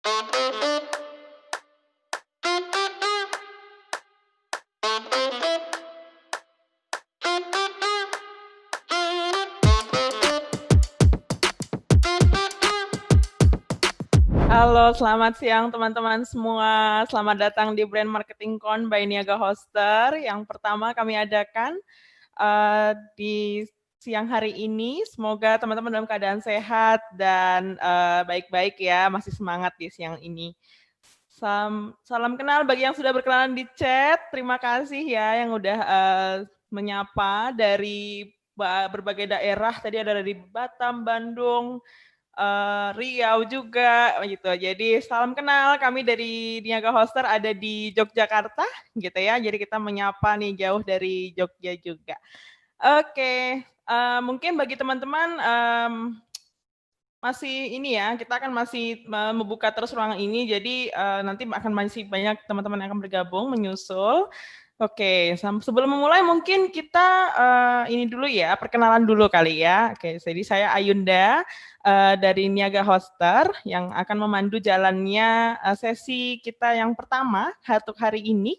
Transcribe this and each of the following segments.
Halo, selamat siang teman-teman semua. Selamat datang di Brand Marketing Con by Niaga Hoster. Yang pertama kami adakan di siang hari ini. Semoga teman-teman dalam keadaan sehat dan baik-baik ya, masih semangat di siang ini. Salam kenal bagi yang sudah berkenalan di chat. Terima kasih ya yang udah menyapa dari berbagai daerah. Tadi ada dari Batam, Bandung, Riau juga gitu. Jadi salam kenal, kami dari Niaga Hoster ada di Yogyakarta gitu ya. Jadi kita menyapa nih jauh dari Jogja juga. Oke, mungkin bagi teman-teman masih ini ya, kita akan masih membuka terus ruangan ini. Jadi nanti akan masih banyak teman-teman yang akan bergabung menyusul. Oke, sebelum memulai mungkin kita ini dulu ya, perkenalan dulu kali ya. Oke, jadi saya Ayunda dari Niaga Hoster yang akan memandu jalannya sesi kita yang pertama untuk hari ini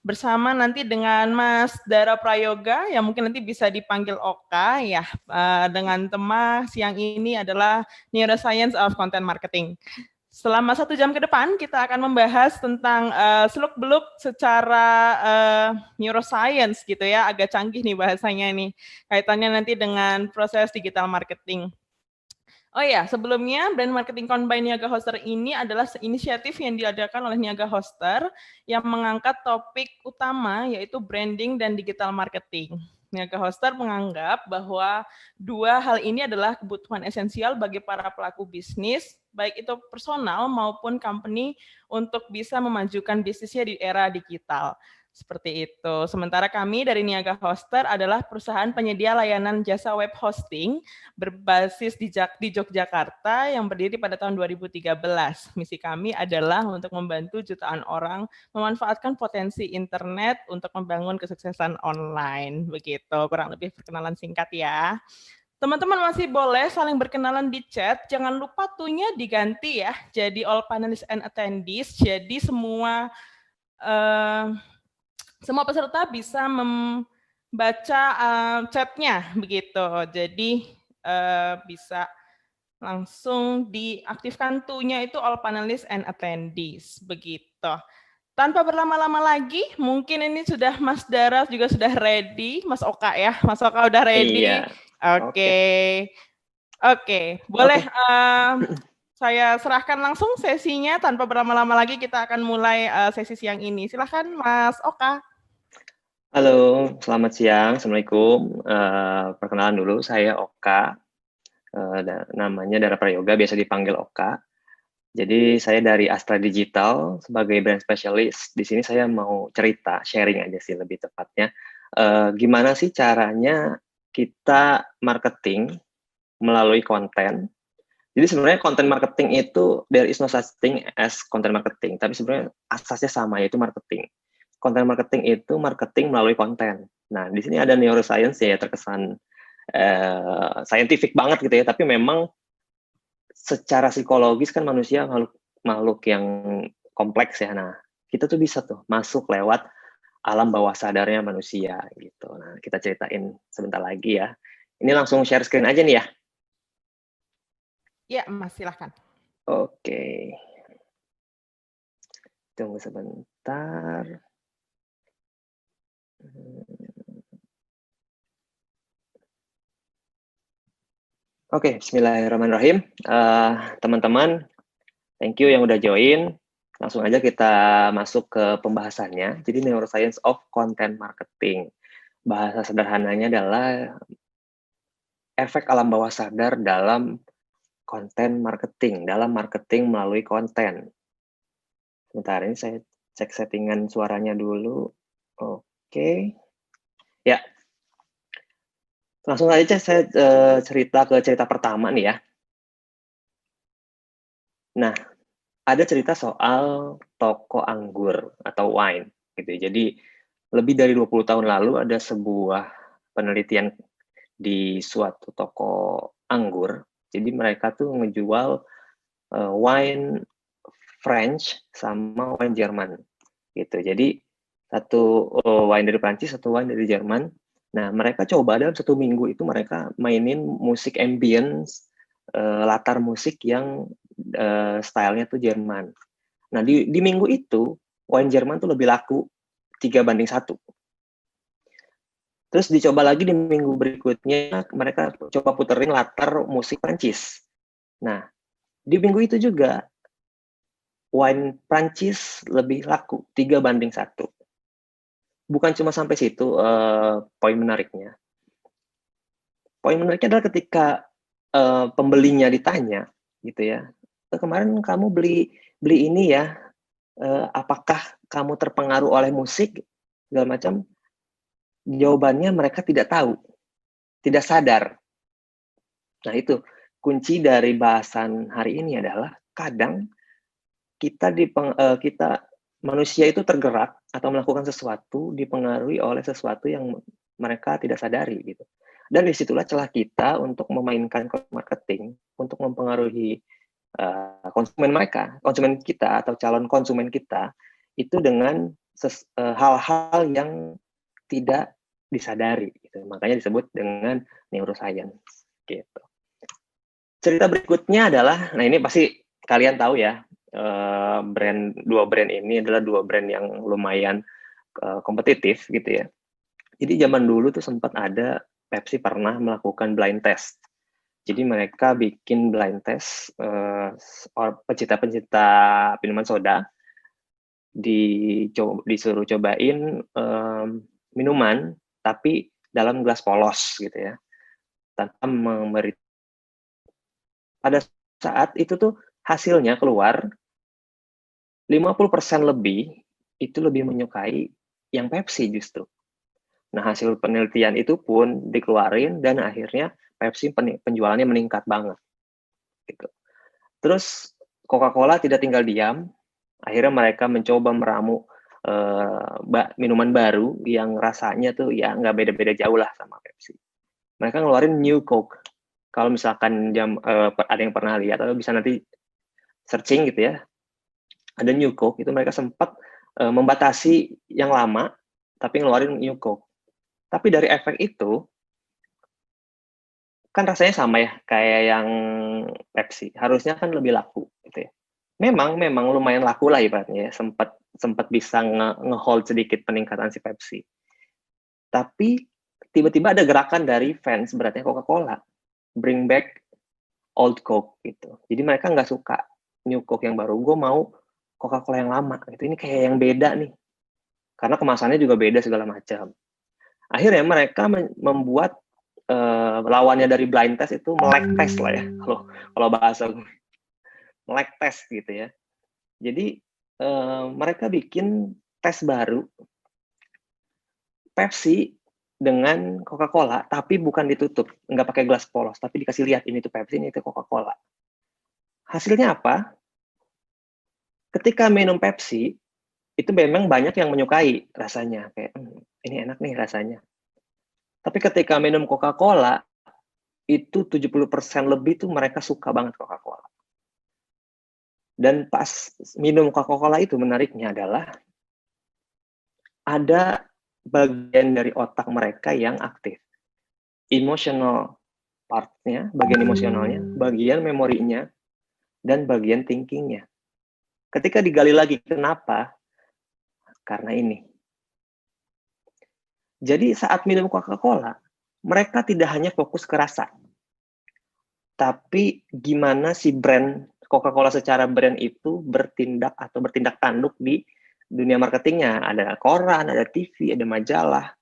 bersama nanti dengan Mas Dara Prayoga yang mungkin nanti bisa dipanggil Oka ya, dengan tema siang ini adalah Neuroscience of Content Marketing. Selama 1 jam ke depan kita akan membahas tentang seluk-beluk secara neuroscience gitu ya, agak canggih nih bahasanya nih, kaitannya nanti dengan proses digital marketing. Oh ya, sebelumnya Brand Marketing Combine Niaga Hoster ini adalah inisiatif yang diadakan oleh Niaga Hoster yang mengangkat topik utama yaitu branding dan digital marketing. Niaga Hoster menganggap bahwa dua hal ini adalah kebutuhan esensial bagi para pelaku bisnis, baik itu personal maupun company untuk bisa memajukan bisnisnya di era digital. Seperti itu. Sementara kami dari Niaga Hoster adalah perusahaan penyedia layanan jasa web hosting berbasis di Yogyakarta yang berdiri pada tahun 2013. Misi kami adalah untuk membantu jutaan orang memanfaatkan potensi internet untuk membangun kesuksesan online. Begitu, kurang lebih perkenalan singkat ya. Teman-teman masih boleh saling berkenalan di chat. Jangan lupa tuhnya diganti ya. Jadi all panelists and attendees. Jadi semua peserta bisa membaca chatnya begitu. Jadi bisa langsung diaktifkan tuhnya itu all panelists and attendees begitu. Tanpa berlama-lama lagi, mungkin ini sudah Mas Dara juga sudah ready, Mas Oka ya, Mas Oka udah ready. Iya. Oke, oke, boleh saya serahkan langsung sesinya tanpa berlama-lama lagi kita akan mulai sesi siang ini. Silahkan Mas Oka. Halo, selamat siang. Assalamualaikum. Perkenalan dulu, saya Oka. Namanya Dara Prayoga, biasa dipanggil Oka. Jadi saya dari Astra Digital sebagai brand specialist. Di sini saya mau cerita, sharing aja sih lebih tepatnya. Gimana sih caranya kita marketing melalui konten. Jadi sebenarnya content marketing itu there is no such thing as content marketing, tapi sebenarnya asasnya sama, yaitu marketing. Content marketing itu marketing melalui konten. Nah, di sini ada neuroscience ya, terkesan scientific banget gitu ya, tapi memang secara psikologis kan manusia makhluk yang kompleks ya. Nah, kita tuh bisa tuh masuk lewat alam bawah sadarnya manusia gitu. Nah, kita ceritain sebentar lagi ya. Ini langsung share screen aja nih ya. Ya, Mas, silahkan. Oke. Tunggu sebentar. Oke, bismillahirrahmanirrahim. Teman-teman, thank you yang udah join. Langsung aja kita masuk ke pembahasannya. Jadi Neuroscience of Content Marketing. Bahasa sederhananya adalah efek alam bawah sadar dalam konten marketing, dalam marketing melalui konten. Sebentar, ini saya cek settingan suaranya dulu. Oke. Ya, langsung aja saya cerita ke cerita pertama nih ya. Nah, ada cerita soal toko anggur atau wine gitu. Jadi lebih dari 20 tahun lalu ada sebuah penelitian di suatu toko anggur. Jadi mereka tuh ngejual wine French sama wine Jerman gitu. Jadi satu wine dari Prancis, satu wine dari Jerman. Nah, mereka coba dalam 1 minggu itu mereka mainin musik ambience, latar musik yang stylenya tuh Jerman. Nah, di minggu itu wine Jerman tuh lebih laku 3:1. Terus dicoba lagi di minggu berikutnya, mereka coba puterin latar musik Prancis. Nah, di minggu itu juga wine Prancis lebih laku 3:1. Bukan cuma sampai situ poin menariknya. Poin menariknya adalah ketika pembelinya ditanya, gitu ya, kemarin kamu beli ini ya, apakah kamu terpengaruh oleh musik segala macam? Jawabannya mereka tidak tahu, tidak sadar. Nah itu kunci dari bahasan hari ini adalah kadang kita manusia itu tergerak atau melakukan sesuatu dipengaruhi oleh sesuatu yang mereka tidak sadari gitu. Dan disitulah celah kita untuk memainkan marketing untuk mempengaruhi konsumen kita atau calon konsumen kita itu dengan hal-hal yang tidak disadari. Gitu. Makanya disebut dengan neuroscience. Gitu. Cerita berikutnya adalah, nah ini pasti kalian tahu ya, dua brand ini adalah dua brand yang lumayan kompetitif gitu ya. Jadi zaman dulu tuh sempat ada Pepsi pernah melakukan blind test. Jadi mereka bikin blind test pecinta-pecinta minuman soda disuruh cobain minuman tapi dalam gelas polos gitu ya, tanpa memberi. Pada saat itu tuh hasilnya keluar 50% lebih itu lebih menyukai yang Pepsi justru. Nah, hasil penelitian itu pun dikeluarin dan akhirnya Pepsi penjualannya meningkat banget. Gitu. Terus Coca-Cola tidak tinggal diam, akhirnya mereka mencoba meramu minuman baru yang rasanya tuh ya nggak beda-beda jauh lah sama Pepsi. Mereka ngeluarin New Coke. Kalau misalkan ada yang pernah lihat atau bisa nanti searching gitu ya, ada New Coke, itu mereka sempat membatasi yang lama, tapi ngeluarin New Coke. Tapi dari efek itu, kan rasanya sama ya, kayak yang Pepsi. Harusnya kan lebih laku, gitu ya. Memang lumayan laku lah ibaratnya ya, sempat bisa nge-hold sedikit peningkatan si Pepsi. Tapi tiba-tiba ada gerakan dari fans beratnya Coca-Cola, bring back old Coke gitu. Jadi mereka nggak suka New Coke yang baru, gue mau Coca-Cola yang lama gitu. Ini kayak yang beda nih, karena kemasannya juga beda segala macam. Akhirnya mereka membuat lawannya dari blind test itu melek test lah ya, kalau bahasa melek test gitu ya. Jadi mereka bikin tes baru Pepsi dengan Coca-Cola, tapi bukan ditutup, nggak pakai gelas polos, tapi dikasih lihat ini tuh Pepsi, ini tuh Coca-Cola. Hasilnya apa? Ketika minum Pepsi, itu memang banyak yang menyukai rasanya, kayak ini enak nih rasanya. Tapi ketika minum Coca-Cola, itu 70% lebih tuh mereka suka banget Coca-Cola. Dan pas minum Coca-Cola itu menariknya adalah ada bagian dari otak mereka yang aktif. Emotional part-nya, bagian emosionalnya, bagian memorinya, dan bagian thinking-nya. Ketika digali lagi, kenapa? Karena ini. Jadi saat minum Coca-Cola, mereka tidak hanya fokus ke rasa, tapi gimana si brand Coca-Cola secara brand itu bertindak tanduk di dunia marketingnya. Ada koran, ada TV, ada majalah.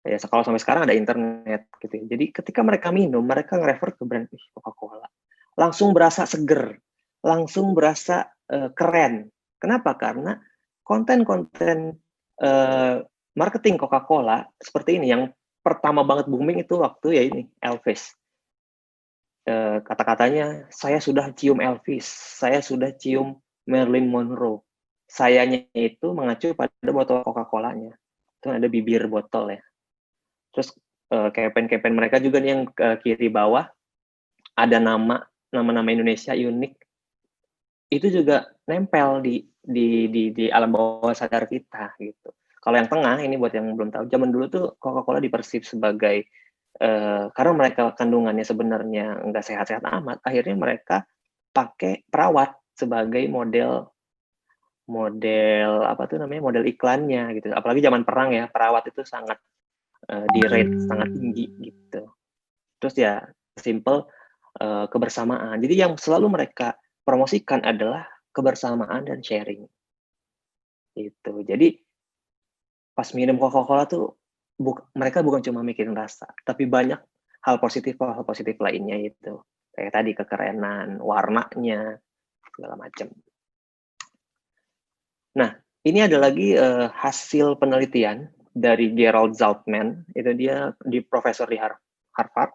Ya, kalau sampai sekarang ada internet gitu. Jadi ketika mereka minum, mereka nge-refer ke brand Coca-Cola. Langsung berasa seger, langsung berasa keren. Kenapa? Karena konten-konten marketing Coca-Cola seperti ini yang pertama banget booming itu waktu ya ini Elvis. Kata-katanya, saya sudah cium Elvis, saya sudah cium Marilyn Monroe. Sayanya itu mengacu pada botol Coca-Colanya. Itu ada bibir botol ya. Terus campaign mereka juga nih yang kiri bawah ada nama Indonesia unik. itu juga nempel di alam bawah sadar kita gitu. Kalau yang tengah ini buat yang belum tahu, zaman dulu tuh Coca-Cola dipersip sebagai karena mereka kandungannya sebenarnya nggak sehat-sehat amat, akhirnya mereka pakai perawat sebagai model apa tuh namanya, model iklannya gitu. Apalagi zaman perang ya, perawat itu sangat di rate sangat tinggi gitu. Terus ya simple kebersamaan. Jadi yang selalu mereka promosikan adalah kebersamaan dan sharing. Gitu. Jadi pas minum Coca-Cola tuh mereka bukan cuma mikirin rasa, tapi banyak hal positif lainnya itu. Kayak tadi kekerenan, warnanya, segala macam. Nah, ini ada lagi hasil penelitian dari Gerald Zaltman, itu dia di profesor di Harvard.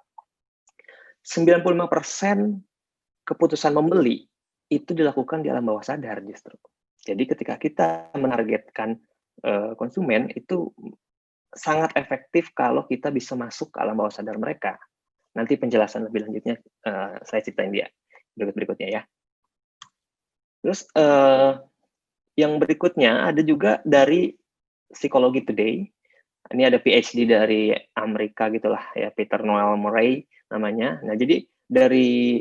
95% keputusan membeli itu dilakukan di alam bawah sadar justru. Jadi ketika kita menargetkan konsumen itu sangat efektif kalau kita bisa masuk ke alam bawah sadar mereka. Nanti penjelasan lebih lanjutnya saya ceritain dia berikutnya ya. Terus yang berikutnya ada juga dari Psychology Today. Ini ada PhD dari Amerika gitulah ya, Peter Noel Murray namanya. Nah, jadi dari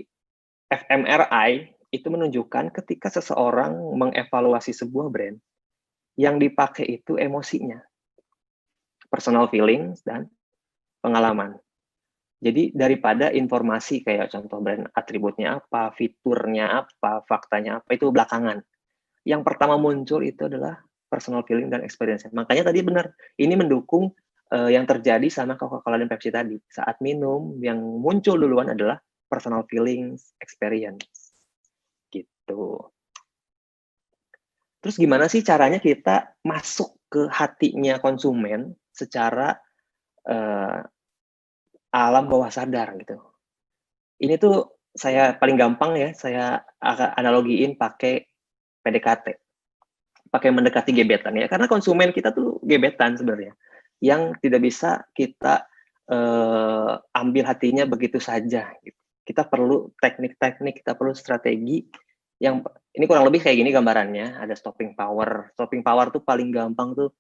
fMRI itu menunjukkan ketika seseorang mengevaluasi sebuah brand, yang dipakai itu emosinya, personal feelings, dan pengalaman. Jadi daripada informasi kayak contoh brand atributnya apa, fiturnya apa, faktanya apa, itu belakangan. Yang pertama muncul itu adalah personal feeling dan experience. Makanya tadi benar, ini mendukung yang terjadi sama Coca-Cola dan Pepsi tadi. Saat minum, yang muncul duluan adalah personal feelings, experience. Gitu. Terus gimana sih caranya kita masuk ke hatinya konsumen secara alam bawah sadar gitu. Ini tuh saya paling gampang ya, saya analogiin pakai PDKT. Pakai mendekati gebetan ya, karena konsumen kita tuh gebetan sebenarnya, yang tidak bisa kita ambil hatinya begitu saja. Gitu. Kita perlu teknik-teknik, kita perlu strategi yang ini kurang lebih kayak gini gambarannya. Ada stopping power. Stopping power tuh paling gampang tuh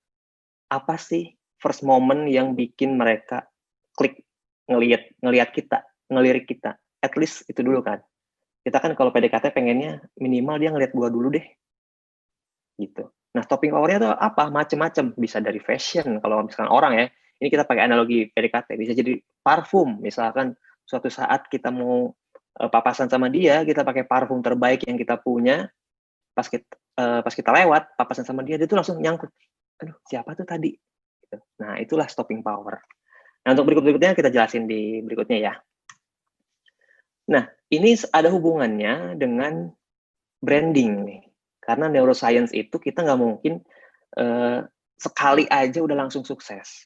apa sih first moment yang bikin mereka klik ngelihat kita, ngelirik kita. At least itu dulu kan. Kita kan kalau PDKT pengennya minimal dia ngelihat gua dulu deh. Gitu. Nah, stopping power-nya itu apa? Macam-macam. Bisa dari fashion, kalau misalkan orang ya, ini kita pakai analogi PDKT, bisa jadi parfum. Misalkan suatu saat kita mau papasan sama dia, kita pakai parfum terbaik yang kita punya, pas kita lewat, papasan sama dia tuh langsung nyangkut. Aduh, siapa tuh tadi? Gitu. Nah, itulah stopping power. Nah, untuk berikutnya kita jelasin di berikutnya ya. Nah, ini ada hubungannya dengan branding nih. Karena neuroscience itu kita nggak mungkin sekali aja udah langsung sukses.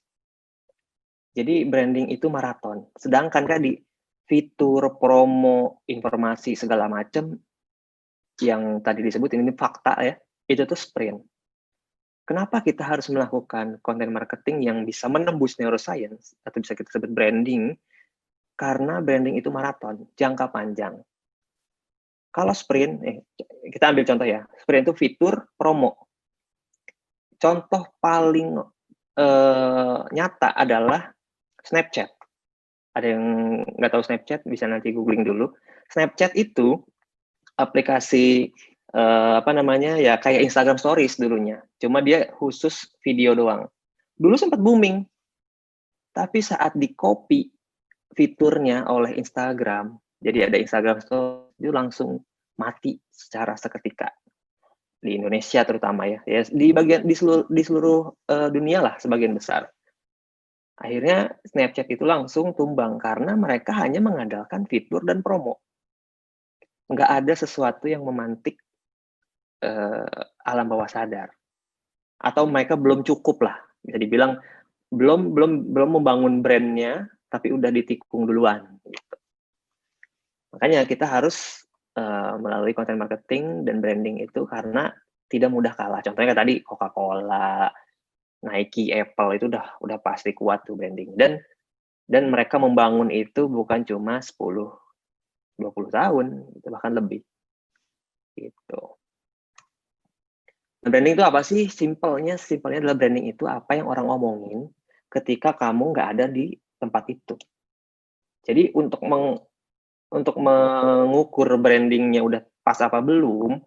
Jadi branding itu maraton. Sedangkan tadi fitur, promo, informasi segala macam yang tadi disebut ini fakta ya, itu tuh sprint. Kenapa kita harus melakukan content marketing yang bisa menembus neuroscience atau bisa kita sebut branding? Karena branding itu maraton, jangka panjang. Kalau sprint, kita ambil contoh ya, sprint itu fitur, promo. Contoh paling nyata adalah Snapchat. Ada yang nggak tahu Snapchat, bisa nanti googling dulu. Snapchat itu aplikasi apa namanya ya kayak Instagram Stories dulunya. Cuma dia khusus video doang. Dulu sempat booming, tapi saat di copy fiturnya oleh Instagram, jadi ada Instagram Stories, itu langsung mati secara seketika di Indonesia terutama ya, di seluruh dunia lah sebagian besar. Akhirnya Snapchat itu langsung tumbang karena mereka hanya mengandalkan fitur dan promo. Nggak ada sesuatu yang memantik alam bawah sadar. Atau mereka belum cukup lah, bisa dibilang belum membangun brandnya, tapi udah ditikung duluan. Gitu. Makanya kita harus melalui content marketing dan branding itu karena tidak mudah kalah. Contohnya kayak tadi Coca-Cola, Nike, Apple itu udah pasti kuat tuh branding. Dan mereka membangun itu bukan cuma 10-20 tahun, itu bahkan lebih. gitu. Nah, branding itu apa sih? Simpelnya adalah branding itu apa yang orang omongin ketika kamu nggak ada di tempat itu. Jadi untuk mengukur brandingnya udah pas apa belum,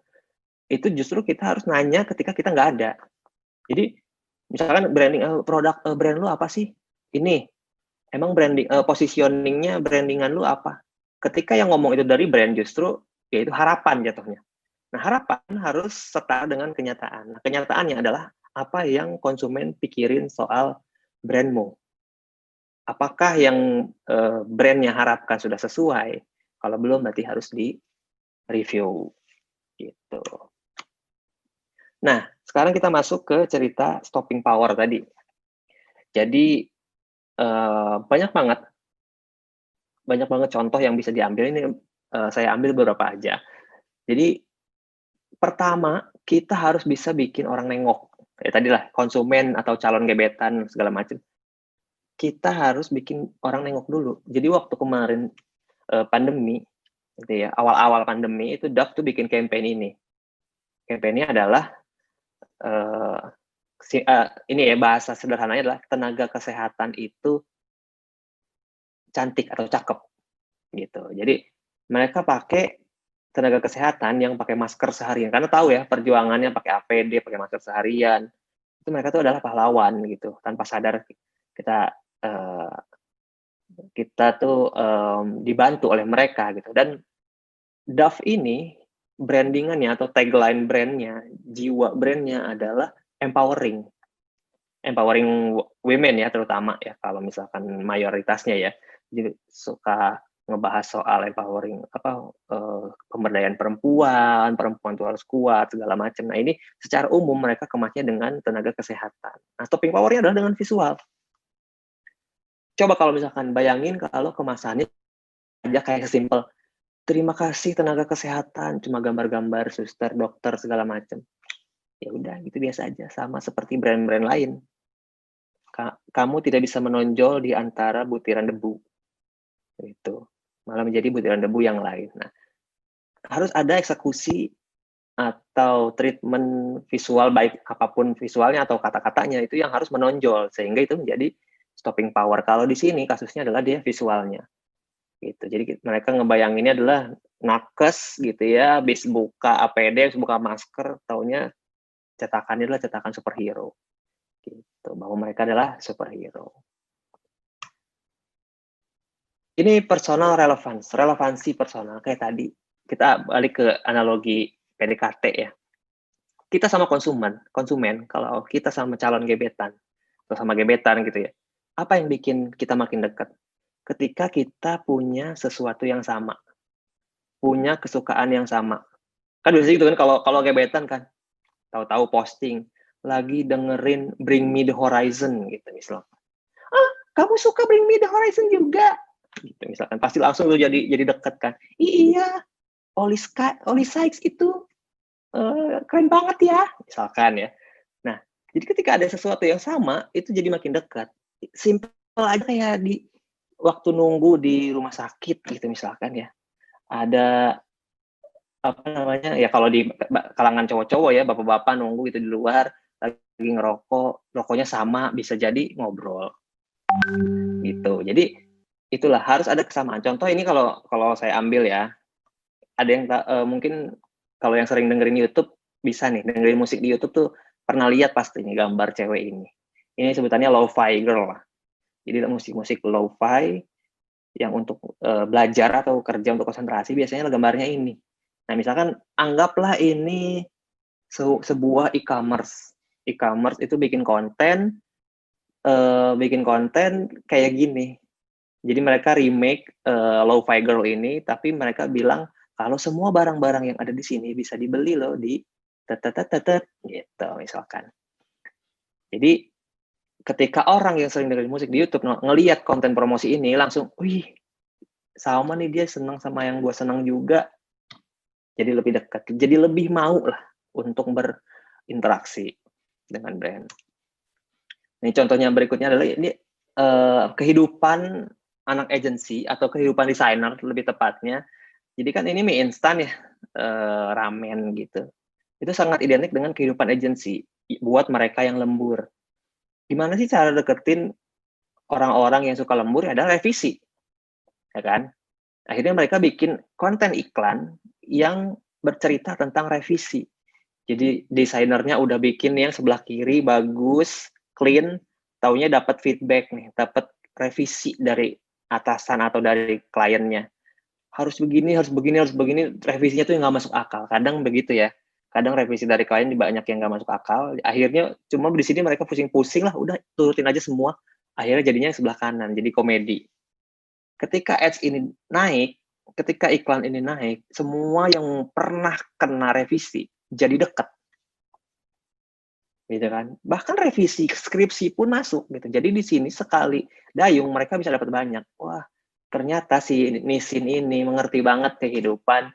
itu justru kita harus nanya ketika kita nggak ada. Jadi misalkan branding produk brand lu apa sih? Ini emang branding positioningnya brandingan lu apa? Ketika yang ngomong itu dari brand justru yaitu harapan jatuhnya. Nah, harapan harus setara dengan kenyataan. Nah, kenyataannya adalah apa yang konsumen pikirin soal brandmu. Apakah yang brandnya harapkan sudah sesuai? Kalau belum berarti harus di review gitu. Nah, sekarang kita masuk ke cerita stopping power tadi. Jadi banyak banget contoh yang bisa diambil. Ini saya ambil beberapa aja. Jadi pertama, kita harus bisa bikin orang nengok. Ya tadilah konsumen atau calon gebetan segala macam. Kita harus bikin orang nengok dulu. Jadi waktu kemarin pandemi, gitu ya, awal-awal pandemi itu Dove tuh bikin campaign ini. Campaign-nya adalah ini ya bahasa sederhananya adalah tenaga kesehatan itu cantik atau cakep gitu. Jadi mereka pakai tenaga kesehatan yang pakai masker seharian karena tahu ya perjuangannya pakai APD, pakai masker seharian. Itu mereka tuh adalah pahlawan gitu. Tanpa sadar kita tuh dibantu oleh mereka gitu. Dan Dove ini brandingannya atau tagline brandnya, jiwa brandnya adalah empowering women ya terutama ya kalau misalkan mayoritasnya ya. Jadi suka ngebahas soal empowering pemberdayaan perempuan tuh harus kuat segala macam. Nah ini secara umum mereka kemasnya dengan tenaga kesehatan. Nah stopping powernya adalah dengan visual. Coba kalau misalkan bayangin kalau kemasannya aja kayak simpel terima kasih tenaga kesehatan cuma gambar-gambar suster dokter segala macam. Ya udah gitu biasa aja sama seperti brand-brand lain. Kamu tidak bisa menonjol di antara butiran debu. Itu malah menjadi butiran debu yang lain. Nah, harus ada eksekusi atau treatment visual baik apapun visualnya atau kata-katanya itu yang harus menonjol sehingga itu menjadi stopping power. Kalau di sini kasusnya adalah dia visualnya. Gitu. Jadi mereka ngebayanginnya adalah nakes gitu ya, habis buka APD, habis buka masker, taunya cetakannya adalah cetakan superhero. Gitu, bahwa mereka adalah superhero. Ini personal relevansi personal kayak tadi. Kita balik ke analogi PDKT ya. Kita sama konsumen, kalau kita sama calon gebetan atau sama gebetan gitu ya. Apa yang bikin kita makin dekat? Ketika kita punya sesuatu yang sama. Punya kesukaan yang sama. Kan biasanya gitu kan kalau gebetan kan tahu-tahu posting lagi dengerin Bring Me the Horizon gitu misalnya. Kamu suka Bring Me the Horizon juga? Gitu misalkan pasti langsung tuh jadi dekat kan. Iya, Oli Sykes itu keren banget ya, misalkan ya. Nah, jadi ketika ada sesuatu yang sama itu jadi makin dekat. Simple aja kayak di waktu nunggu di rumah sakit gitu misalkan ya. Ada apa namanya ya kalau di kalangan cowok-cowok ya bapak-bapak nunggu itu di luar lagi ngerokok rokoknya sama bisa jadi ngobrol gitu jadi itulah harus ada kesamaan contoh ini kalau saya ambil ya ada yang mungkin kalau yang sering dengerin YouTube bisa nih dengerin musik di YouTube tuh pernah lihat pasti nih gambar cewek ini sebutannya lo-fi girl lah jadi musik lo-fi yang untuk belajar atau kerja untuk konsentrasi biasanya gambarnya ini. Nah, misalkan anggaplah ini sebuah e-commerce. E-commerce itu bikin konten kayak gini. Jadi mereka remake Lo-Fi Girl ini, tapi mereka bilang kalau semua barang-barang yang ada di sini bisa dibeli loh di gitu misalkan. Jadi ketika orang yang sering dengerin musik di YouTube ngelihat konten promosi ini langsung, wih, sama nih dia senang sama yang gue senang juga. Jadi lebih dekat, jadi lebih mau lah untuk berinteraksi dengan brand. Ini contohnya berikutnya adalah ini kehidupan anak agency atau kehidupan desainer lebih tepatnya. Jadi kan ini mie instan ya, ramen gitu. Itu sangat identik dengan kehidupan agensi buat mereka yang lembur. Gimana sih cara deketin orang-orang yang suka lembur? Adalah revisi, ya kan? Akhirnya mereka bikin konten iklan yang bercerita tentang revisi. Jadi desainernya udah bikin yang sebelah kiri bagus, clean, taunya dapat feedback nih, dapat revisi dari atasan atau dari kliennya. Harus begini, harus begini, harus begini, revisinya tuh nggak masuk akal. Kadang begitu ya. Kadang revisi dari klien banyak yang nggak masuk akal. Akhirnya cuma di sini mereka pusing-pusing lah, udah turutin aja semua. Akhirnya jadinya sebelah kanan, jadi komedi. Ketika ads ini naik, ketika iklan ini naik, semua yang pernah kena revisi jadi dekat, gitu kan? Bahkan revisi skripsi pun masuk, gitu. Jadi di sini sekali dayung mereka bisa dapat banyak. Wah, ternyata si Nisin ini mengerti banget kehidupan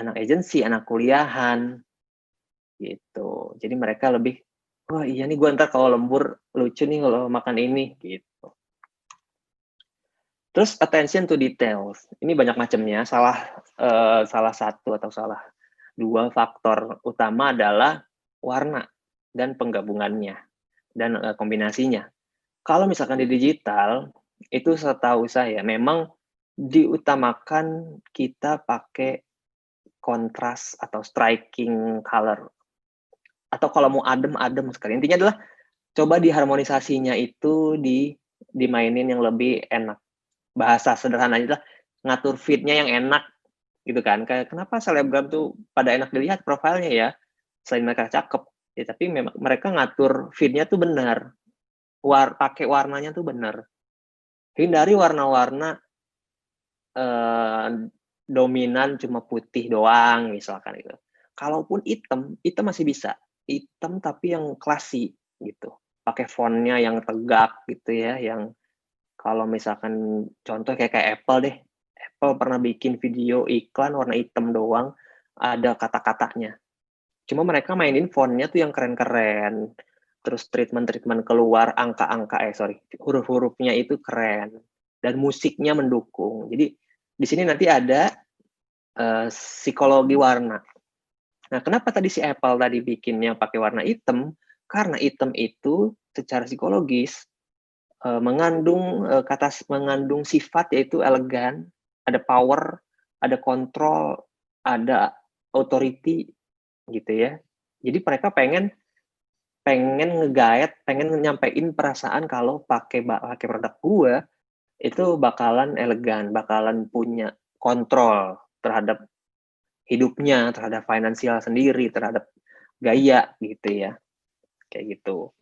anak agensi, anak kuliahan, gitu. Jadi mereka lebih, wah iya nih gue ntar kalau lembur lucu nih kalau makan ini, gitu. Terus attention to details, ini banyak macamnya. Salah satu atau salah dua faktor utama adalah warna dan penggabungannya dan kombinasinya. Kalau misalkan di digital, itu setahu saya memang diutamakan kita pakai kontras atau striking color. Atau kalau mau adem sekali. Intinya adalah coba diharmonisasinya itu dimainin yang lebih enak. Bahasa sederhananya adalah ngatur feed-nya yang enak gitu kan. Kayak kenapa selebgram tuh pada enak dilihat profilnya ya, selain mereka cakep ya, tapi memang mereka ngatur feed-nya tuh benar, pakai warnanya tuh benar. Hindari warna-warna dominan cuma putih doang misalkan gitu. Kalaupun hitam masih bisa, hitam tapi yang classy gitu, pakai font-nya yang tegak gitu ya, yang kalau misalkan contoh kayak Apple deh, Apple pernah bikin video iklan warna hitam doang, ada kata-katanya. Cuma mereka mainin font-nya tuh yang keren-keren, terus treatment-treatment keluar huruf-hurufnya itu keren, dan musiknya mendukung. Jadi di sini nanti ada psikologi warna. Nah, kenapa tadi si Apple tadi bikinnya pakai warna hitam? Karena hitam itu secara psikologis mengandung sifat yaitu elegan, ada power, ada kontrol, ada authority gitu ya. Jadi mereka pengen nge-guide, pengen nyampein perasaan kalau pakai produk gua itu bakalan elegan, bakalan punya kontrol terhadap hidupnya, terhadap finansial sendiri, terhadap gaya gitu ya. Kayak gitu.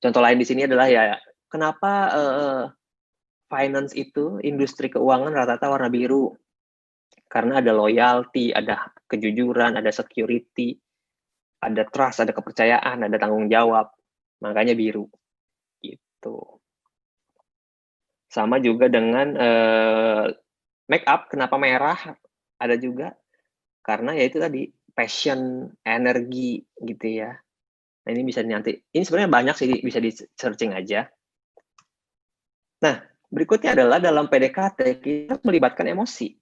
Contoh lain di sini adalah ya kenapa finance itu, industri keuangan rata-rata warna biru. Karena ada loyalty, ada kejujuran, ada security, ada trust, ada kepercayaan, ada tanggung jawab. Makanya biru. Gitu. Sama juga dengan make up, kenapa merah? Ada juga. Karena ya itu tadi, passion, energi gitu ya. Nah, ini bisa nanti, ini sebenarnya banyak sih, bisa di-searching aja. Nah, berikutnya adalah dalam PDKT, kita melibatkan emosi.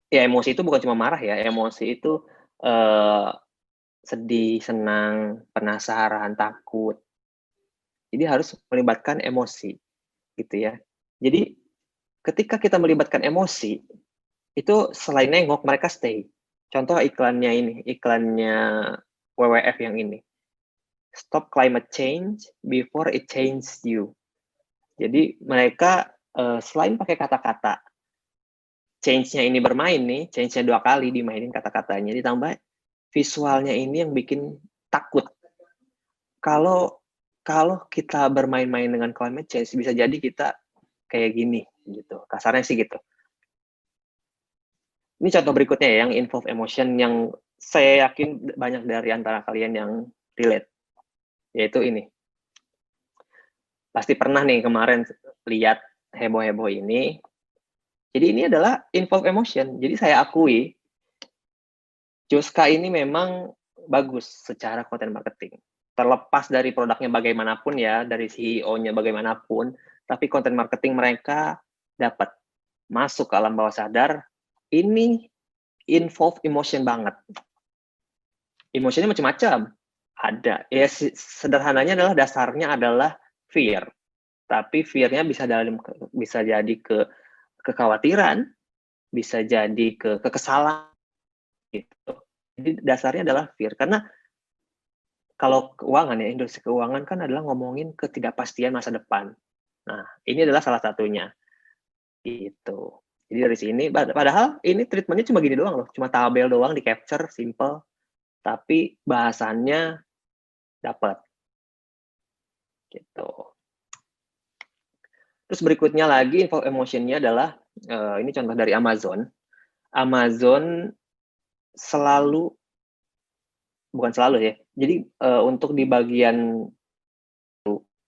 Ya, emosi itu bukan cuma marah ya, emosi itu sedih, senang, penasaran, takut. Jadi harus melibatkan emosi, gitu ya. Jadi, ketika kita melibatkan emosi, itu selain nengok, mereka stay. Contoh iklannya ini, iklannya WWF yang ini. Stop climate change before it changes you. Jadi mereka selain pakai kata-kata, change-nya ini bermain nih, change-nya 2 kali dimainin kata-katanya, ditambah visualnya ini yang bikin takut. Kalau kita bermain-main dengan climate change, bisa jadi kita kayak gini, gitu. Kasarnya sih gitu. Ini contoh berikutnya ya, yang involve emotion, yang saya yakin banyak dari antara kalian yang relate, yaitu ini. Pasti pernah nih kemarin lihat heboh-heboh ini. Jadi ini adalah involve emotion. Jadi saya akui, Joska ini memang bagus secara content marketing. Terlepas dari produknya bagaimanapun ya, dari CEO-nya bagaimanapun, tapi content marketing mereka dapat masuk ke alam bawah sadar. Ini involve emotion banget. Emotionnya macam-macam. Ada. Ya sederhananya adalah dasarnya adalah fear. Tapi fear-nya bisa jadi ke kekhawatiran, bisa jadi ke kekesalan gitu. Jadi dasarnya adalah fear. Karena kalau keuangan ya, industri keuangan kan adalah ngomongin ketidakpastian masa depan. Nah, ini adalah salah satunya. Gitu. Jadi dari sini, padahal ini treatmentnya cuma gini doang loh, cuma tabel doang di capture, simple, tapi bahasannya dapat. Gitu. Terus berikutnya lagi info emotionnya adalah, ini contoh dari Amazon. Amazon selalu, bukan selalu ya, jadi untuk di bagian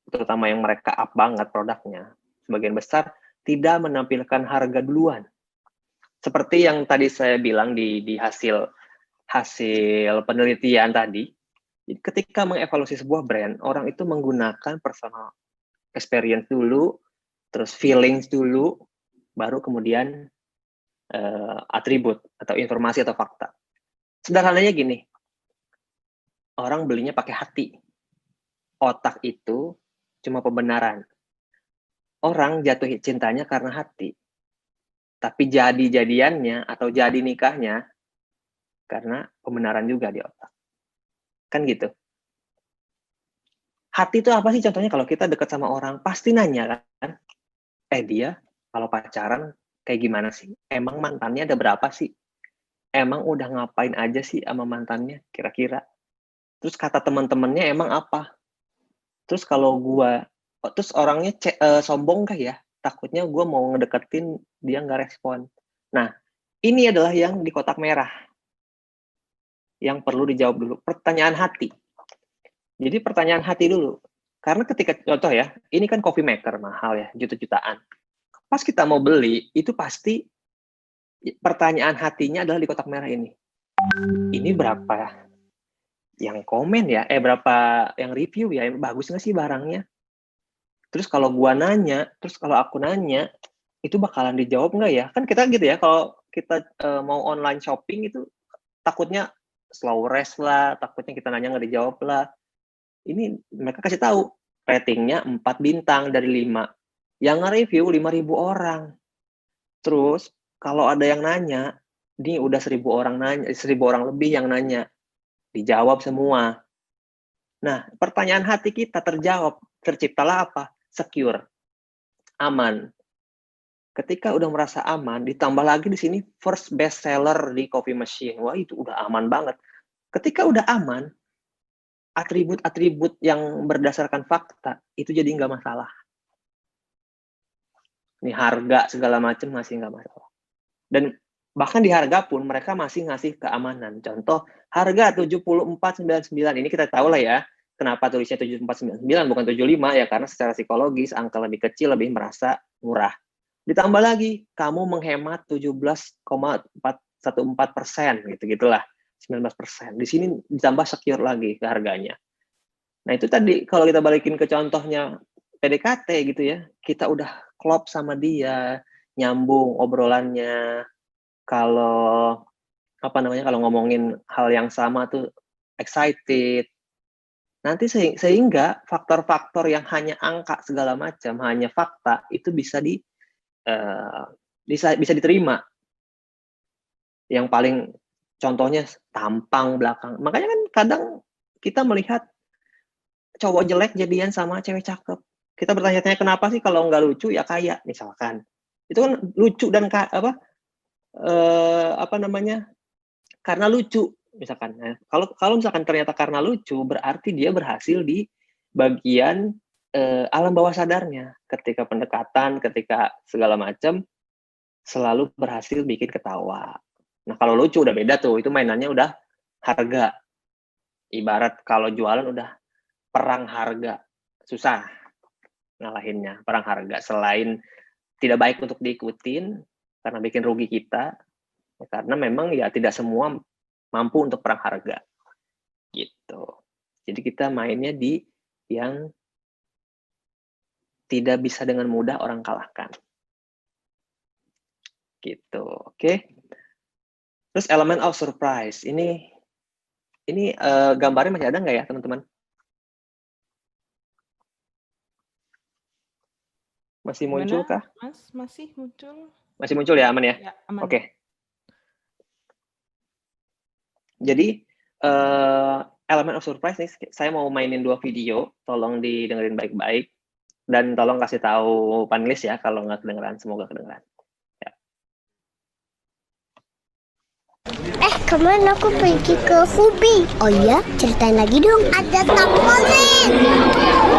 terutama yang mereka up banget produknya, sebagian besar tidak menampilkan harga duluan. Seperti yang tadi saya bilang di hasil penelitian tadi, ketika mengevaluasi sebuah brand, orang itu menggunakan personal experience dulu, terus feelings dulu, baru kemudian atribut atau informasi atau fakta. Sederhananya gini, orang belinya pakai hati. Otak itu cuma pembenaran. Orang jatuh cintanya karena hati. Tapi jadi-jadiannya atau jadi nikahnya karena pembenaran juga di otak. Kan gitu. Hati itu apa sih contohnya kalau kita dekat sama orang, pasti nanya kan, dia kalau pacaran kayak gimana sih? Emang mantannya ada berapa sih? Emang udah ngapain aja sih sama mantannya kira-kira? Terus kata teman-temannya emang apa? Terus kalau terus orangnya sombong kah ya? Takutnya gue mau ngedeketin dia nggak respon. Nah, ini adalah yang di kotak merah. Yang perlu dijawab dulu. Pertanyaan hati. Jadi pertanyaan hati dulu. Karena ketika, contoh ya, ini kan coffee maker mahal ya, juta-jutaan. Pas kita mau beli, itu pasti pertanyaan hatinya adalah di kotak merah ini. Ini berapa yang komen ya? Berapa yang review ya? Bagus nggak sih barangnya? Terus kalau gua nanya, terus kalau aku nanya, itu bakalan dijawab nggak ya? Kan kita gitu ya, kalau kita mau online shopping itu takutnya slow res lah, takutnya kita nanya nggak dijawab lah. Ini mereka kasih tahu, ratingnya 4 bintang dari 5. Yang nge-review 5.000 orang. Terus kalau ada yang nanya, ini udah 1.000 orang nanya, 1.000 orang lebih yang nanya, dijawab semua. Nah, pertanyaan hati kita terjawab, terciptalah apa? Secure, aman. Ketika udah merasa aman, ditambah lagi di sini first best seller di coffee machine. Wah, itu udah aman banget. Ketika udah aman, atribut-atribut yang berdasarkan fakta itu jadi nggak masalah. Ini harga segala macam masih nggak masalah. Dan bahkan di harga pun mereka masih ngasih keamanan. Contoh, harga 74,99. Ini kita tahu lah ya, kenapa tulisnya 74,99 bukan 75 ya, karena secara psikologis angka lebih kecil lebih merasa murah. Ditambah lagi, kamu menghemat 17,414%, gitu-gitulah, 19%. Di sini ditambah secure lagi ke harganya. Nah, itu tadi kalau kita balikin ke contohnya PDKT gitu ya, kita udah klop sama dia, nyambung obrolannya. Kalau kalau ngomongin hal yang sama tuh excited. Nanti sehingga faktor-faktor yang hanya angka segala macam, hanya fakta itu bisa bisa diterima. Yang paling contohnya tampang belakang. Makanya kan kadang kita melihat cowok jelek jadian sama cewek cakep. Kita bertanya-tanya kenapa sih kalau nggak lucu ya kaya misalkan. Itu kan lucu dan karena lucu misalkan. Nah, kalau misalkan ternyata karena lucu berarti dia berhasil di bagian alam bawah sadarnya. Ketika pendekatan, ketika segala macam selalu berhasil bikin ketawa. Nah, kalau lucu udah beda tuh, itu mainannya udah harga. Ibarat kalau jualan udah perang harga. Susah ngalahinnya, perang harga. Selain tidak baik untuk diikutin, karena bikin rugi kita, karena memang ya tidak semua mampu untuk perang harga. Gitu. Jadi kita mainnya di yang tidak bisa dengan mudah orang kalahkan. Gitu, oke. Terus element of surprise. Ini gambarnya masih ada nggak ya, teman-teman? Masih muncul kah? Mas, masih muncul. Masih muncul ya, aman ya? Ya, aman. Oke. Jadi, element of surprise nih, saya mau mainin 2 video, tolong didengerin baik-baik, dan tolong kasih tahu panelis ya, kalau nggak kedengeran, semoga kedengeran. Ya. Kemarin aku pergi ke Fubi. Oh iya? Ceritain lagi dong. Ada trampolin.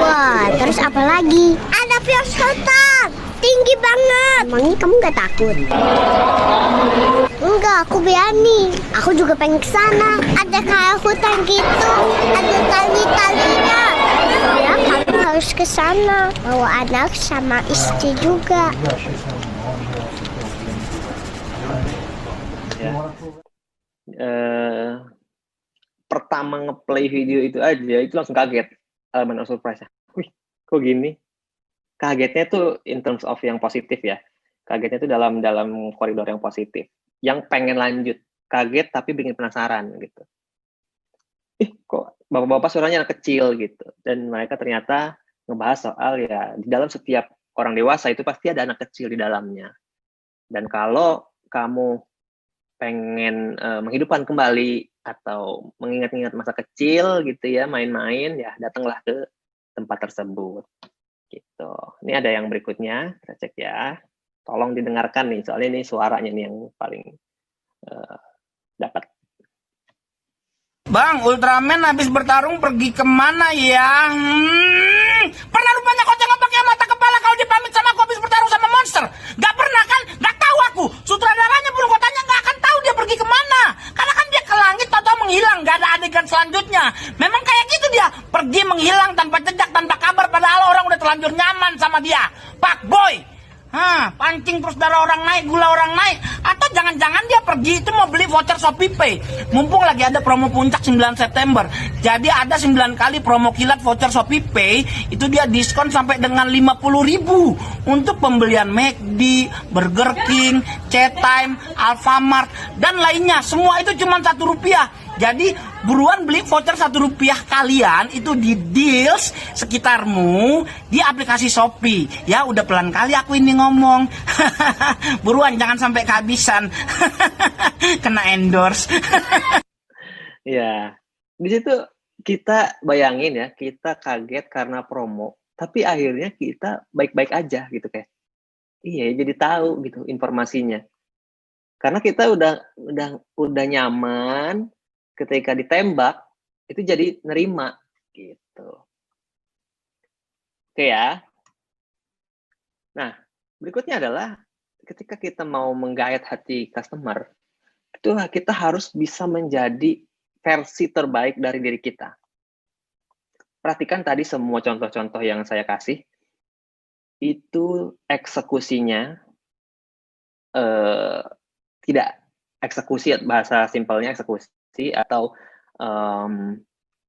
Wah, terus apa lagi? Ada pos hutan. Tinggi banget. Emangnya kamu nggak takut? Enggak, aku berani. Aku juga pengen ke sana. Ada kayak hutan gitu. Ada tali-talinya. Ya, kamu harus ke sana. Bawa anak sama istri juga. Ya. Pertama ngeplay video itu aja, itu langsung kaget. Element of surprise. Wih, kok gini? Kagetnya tuh in terms of yang positif ya. Kagetnya tuh dalam koridor yang positif. Yang pengen lanjut. Kaget tapi bikin penasaran gitu. Kok bapak-bapak suaranya anak kecil gitu. Dan mereka ternyata ngebahas soal ya, di dalam setiap orang dewasa itu pasti ada anak kecil di dalamnya. Dan kalau kamu pengen menghidupkan kembali atau mengingat-ingat masa kecil gitu ya, main-main, ya datanglah ke tempat tersebut. Gitu. Ini ada yang berikutnya, kita cek ya. Tolong didengarkan nih, soalnya ini suaranya nih yang paling dapat. Bang, Ultraman habis bertarung pergi kemana ya? Pernah rupanya kau tengok pakai mata kepala kalau dipamit sama aku habis bertarung sama monster? Gak pernah kan? Gak tahu aku. Sutradaranya pun kau tanya gak akan tahu dia pergi kemana. Karena kan dia ke langit atau menghilang, gak ada adegan selanjutnya. Memang kayak gitu dia, pergi menghilang tanpa jejak, tanpa kabar, padahal orang udah terlanjur nyaman sama dia. Pak Boy. Pancing terus darah orang naik, gula orang naik. Atau jangan-jangan dia pergi itu mau beli voucher Shopee Pay. Mumpung lagi ada promo puncak 9 September. Jadi ada 9 kali promo kilat voucher Shopee Pay. Itu dia diskon sampai dengan 50.000 untuk pembelian McD, Burger King, C-Time, Alfamart, dan lainnya. Semua itu cuma Rp1. Jadi buruan beli voucher Rp1 kalian itu di deals sekitarmu di aplikasi Shopee. Ya udah pelan kali aku ini ngomong. Buruan jangan sampai kehabisan. Kena endorse. Ya, di situ kita bayangin ya, kita kaget karena promo, tapi akhirnya kita baik-baik aja gitu kayak. Iya, jadi tahu gitu informasinya. Karena kita udah nyaman. Ketika ditembak, itu jadi nerima, gitu. Oke ya. Nah, berikutnya adalah ketika kita mau menggait hati customer, itu kita harus bisa menjadi versi terbaik dari diri kita. Perhatikan tadi semua contoh-contoh yang saya kasih, itu eksekusinya tidak eksekusi, bahasa simpelnya eksekusi, atau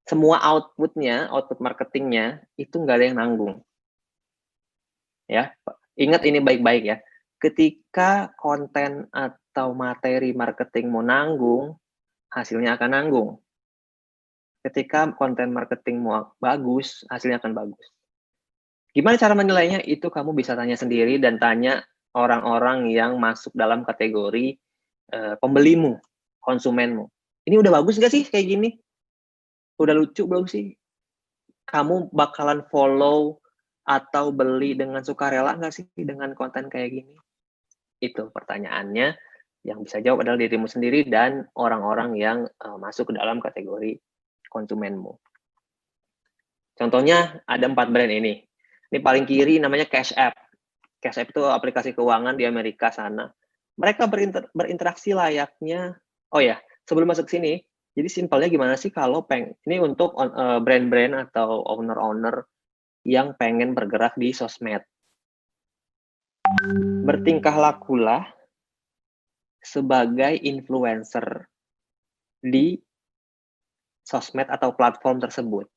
semua output marketingnya itu nggak ada yang nanggung. Ya, ingat ini baik-baik ya. Ketika konten atau materi marketing mau nanggung, hasilnya akan nanggung. Ketika konten marketing mau bagus, hasilnya akan bagus. Gimana cara menilainya? Itu kamu bisa tanya sendiri dan tanya orang-orang yang masuk dalam kategori pembelimu, konsumenmu. Ini udah bagus gak sih kayak gini? Udah lucu belum sih? Kamu bakalan follow atau beli dengan sukarela nggak sih dengan konten kayak gini? Itu pertanyaannya. Yang bisa jawab adalah dirimu sendiri dan orang-orang yang masuk ke dalam kategori konsumenmu. Contohnya ada 4 brand ini. Ini paling kiri namanya Cash App. Cash App itu aplikasi keuangan di Amerika sana. Mereka berinteraksi layaknya, oh ya, sebelum masuk ke sini, jadi simpelnya gimana sih kalau ini untuk brand-brand atau owner-owner yang pengen bergerak di sosmed. Bertingkah lakulah sebagai influencer di sosmed atau platform tersebut.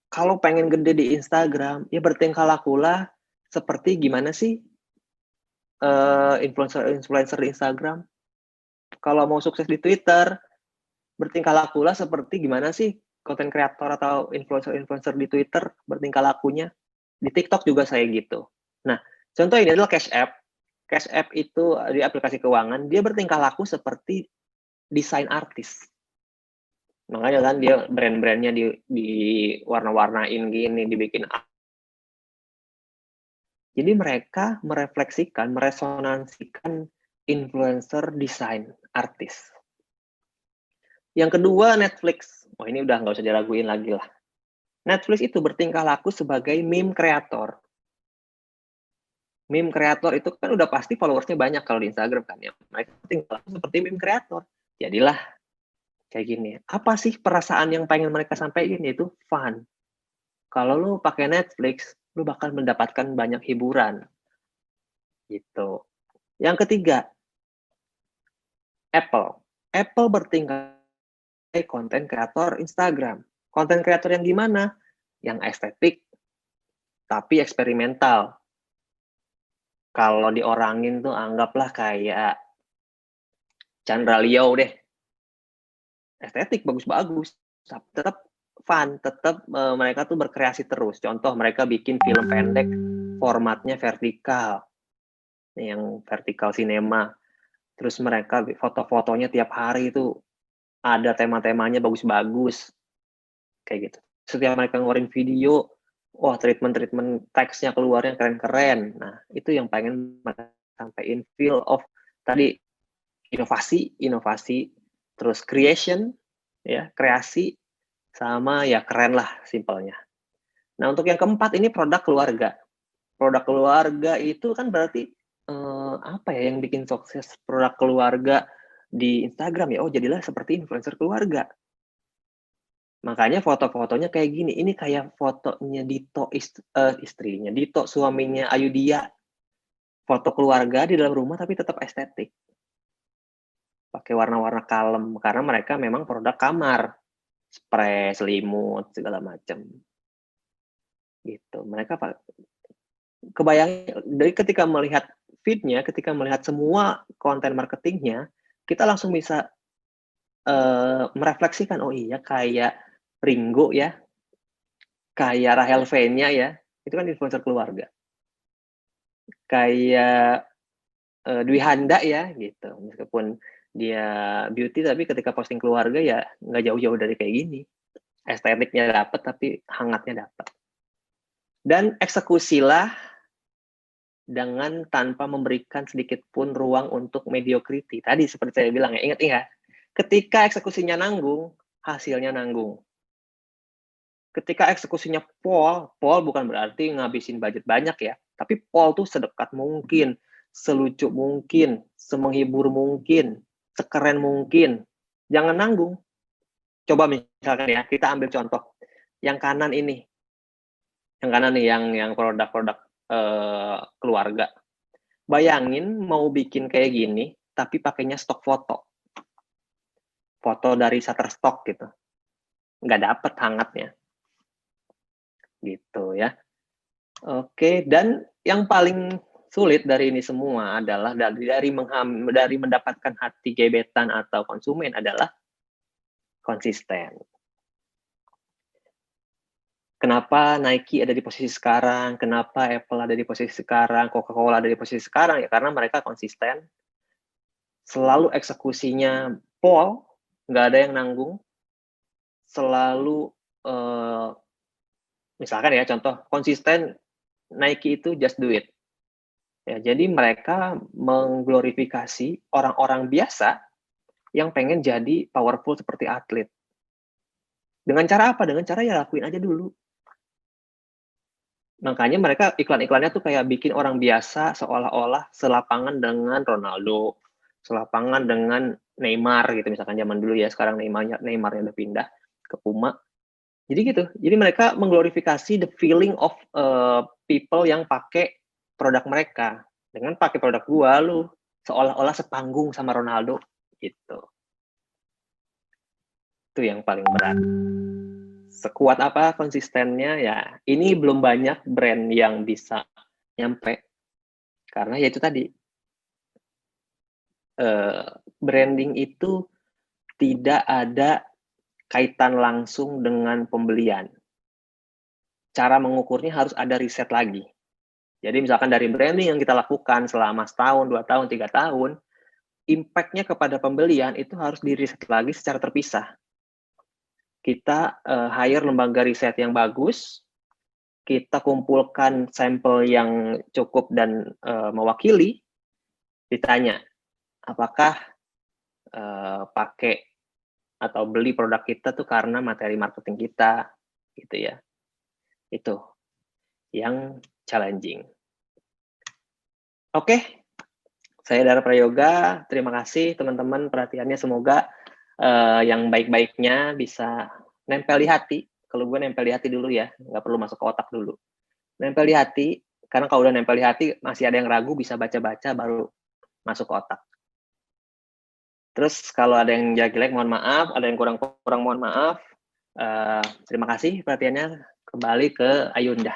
Kalau pengen gede di Instagram, ya bertingkah lakulah seperti gimana sih influencer di Instagram. Kalau mau sukses di Twitter, bertingkah lakulah seperti gimana sih konten kreator atau influencer di Twitter bertingkah lakunya. Di TikTok juga saya gitu. Nah, contoh ini adalah Cash App. Cash App itu di aplikasi keuangan, dia bertingkah laku seperti desain artis. Makanya kan dia brand-brandnya di warna-warnain gini, dibikin. Jadi mereka merefleksikan, meresonansikan influencer desain artis. Yang kedua, Netflix. Oh, ini udah nggak usah diraguin lagi lah. Netflix itu bertingkah laku sebagai meme kreator. Meme kreator itu kan udah pasti followersnya banyak kalau di Instagram kan ya. Mereka bertingkah laku seperti meme kreator. Jadilah kayak gini. Apa sih perasaan yang pengen mereka sampaikan? Itu fun. Kalau lu pakai Netflix, lu bakal mendapatkan banyak hiburan. Gitu. Yang ketiga, Apple. Apple bertingkah konten kreator Instagram. Konten kreator yang gimana? Yang estetik, tapi eksperimental. Kalau diorangin tuh anggaplah kayak Chandra Liao deh. Estetik bagus-bagus, tapi tetap fun, tetap mereka tuh berkreasi terus. Contoh mereka bikin film pendek formatnya vertikal. Yang vertikal sinema. Terus mereka foto-fotonya tiap hari itu ada tema-temanya bagus-bagus. Kayak gitu. Setiap mereka ngeluarin video, wah treatment teksnya keluarnya keren-keren. Nah, itu yang pengen mereka sampaikan, feel of tadi inovasi, terus creation, ya, kreasi, sama ya keren lah simpelnya. Nah, untuk yang keempat ini produk keluarga. Produk keluarga itu kan berarti apa ya yang bikin sukses produk keluarga di Instagram ya? Oh, jadilah seperti influencer keluarga. Makanya foto-fotonya kayak gini. Ini kayak fotonya Dito istrinya, Dito suaminya Ayudhya. Foto keluarga di dalam rumah tapi tetap estetik. Pakai warna-warna kalem karena mereka memang produk kamar. Spray, selimut, segala macam. Gitu. Mereka kebayang dari ketika melihat feed-nya, ketika melihat semua konten marketingnya, kita langsung bisa merefleksikan, oh iya kayak Ringo ya, kayak Rahel V-nya ya, itu kan influencer keluarga. Kayak Dwi Handa ya, gitu. Meskipun dia beauty, tapi ketika posting keluarga ya nggak jauh-jauh dari kayak gini. Estetiknya dapat, tapi hangatnya dapat. Dan eksekusilah dengan tanpa memberikan sedikit pun ruang untuk mediocrity. Tadi seperti saya bilang ya, ingat ya, ketika eksekusinya nanggung, hasilnya nanggung. Ketika eksekusinya pol bukan berarti ngabisin budget banyak ya, tapi pol tuh sedekat mungkin, selucu mungkin, semenghibur mungkin, sekeren mungkin. Jangan nanggung. Coba misalkan ya, kita ambil contoh. Yang kanan ini. Yang kanan nih, yang produk-produk keluarga. Bayangin mau bikin kayak gini, tapi pakainya stok foto. Foto dari Shutterstock gitu. Nggak dapet hangatnya. Gitu ya. Oke, dan yang paling sulit dari ini semua adalah dari mendapatkan hati gebetan atau konsumen adalah konsisten. Kenapa Nike ada di posisi sekarang? Kenapa Apple ada di posisi sekarang? Coca-Cola ada di posisi sekarang? Ya karena mereka konsisten. Selalu eksekusinya pol, nggak ada yang nanggung. Selalu misalkan ya contoh konsisten Nike itu just do it. Ya, jadi mereka mengglorifikasi orang-orang biasa yang pengen jadi powerful seperti atlet. Dengan cara apa? Dengan cara ya lakuin aja dulu. Makanya mereka iklan-iklannya tuh kayak bikin orang biasa seolah-olah selapangan dengan Ronaldo, selapangan dengan Neymar gitu misalkan zaman dulu ya, sekarang Neymarnya udah pindah ke Puma. Jadi gitu. Jadi mereka mengglorifikasi the feeling of people yang pakai produk mereka. Dengan pakai produk gua, lu seolah-olah sepanggung sama Ronaldo gitu. Itu yang paling berat. Sekuat apa konsistennya ya. Ini belum banyak brand yang bisa nyampe. Karena ya itu tadi. branding itu tidak ada kaitan langsung dengan pembelian. Cara mengukurnya harus ada riset lagi. Jadi misalkan dari branding yang kita lakukan selama setahun, 2 tahun, 3 tahun, impact-nya kepada pembelian itu harus diriset lagi secara terpisah. Kita hire lembaga riset yang bagus, kita kumpulkan sampel yang cukup dan mewakili, ditanya, apakah pakai atau beli produk kita tuh karena materi marketing kita, gitu ya. Itu yang challenging. Oke, saya Dara Prayoga. Terima kasih teman-teman perhatiannya. Semoga yang baik-baiknya bisa nempel di hati. Kalau gue nempel di hati dulu ya, nggak perlu masuk ke otak dulu. Nempel di hati, karena kalau udah nempel di hati, masih ada yang ragu, bisa baca-baca, baru masuk ke otak. Terus kalau ada yang jelek, mohon maaf. Ada yang kurang mohon maaf. Terima kasih perhatiannya. Kembali ke Ayunda.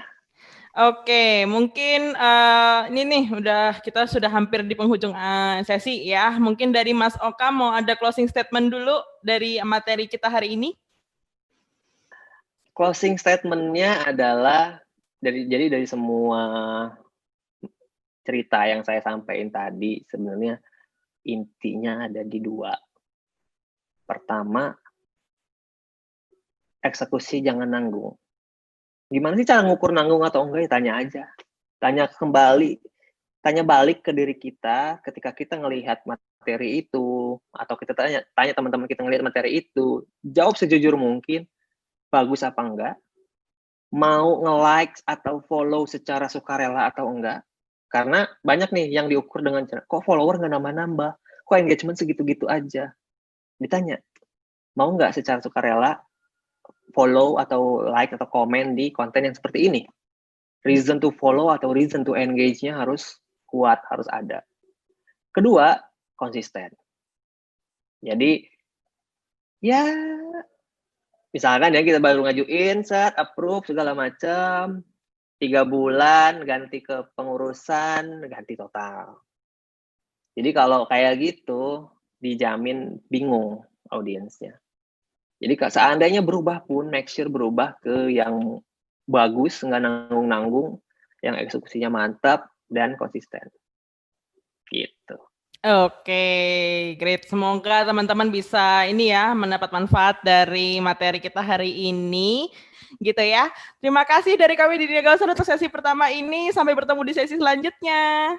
Oke, mungkin ini nih kita sudah hampir di penghujung sesi ya. Mungkin dari Mas Oka mau ada closing statement dulu dari materi kita hari ini. Closing statement-nya adalah dari semua cerita yang saya sampaikan tadi, sebenarnya intinya ada di 2. Pertama, eksekusi jangan nanggung. Gimana sih cara ngukur nanggung atau enggak? Ya tanya aja. Tanya balik ke diri kita ketika kita ngelihat materi itu, atau kita tanya teman-teman kita ngelihat materi itu, jawab sejujur mungkin, bagus apa enggak, mau nge-like atau follow secara sukarela atau enggak. Karena banyak nih yang diukur dengan cara, kok follower nggak nambah-nambah, kok engagement segitu-gitu aja. Ditanya, mau nggak secara sukarela follow atau like atau komen di konten yang seperti ini? Reason to follow atau reason to engage-nya harus kuat, harus ada. Kedua, konsisten. Jadi, ya misalkan ya kita baru ngajuin, set, approve, segala macam, 3 bulan, ganti ke pengurusan, ganti total. Jadi kalau kayak gitu, dijamin bingung audiensnya. Jadi seandainya berubah pun, make sure berubah ke yang bagus, nggak nanggung-nanggung, yang eksekusinya mantap, dan konsisten. Gitu. Oke, great. Semoga teman-teman bisa ini ya, mendapat manfaat dari materi kita hari ini. Gitu ya. Terima kasih dari kami di Diagausan untuk sesi pertama ini. Sampai bertemu di sesi selanjutnya.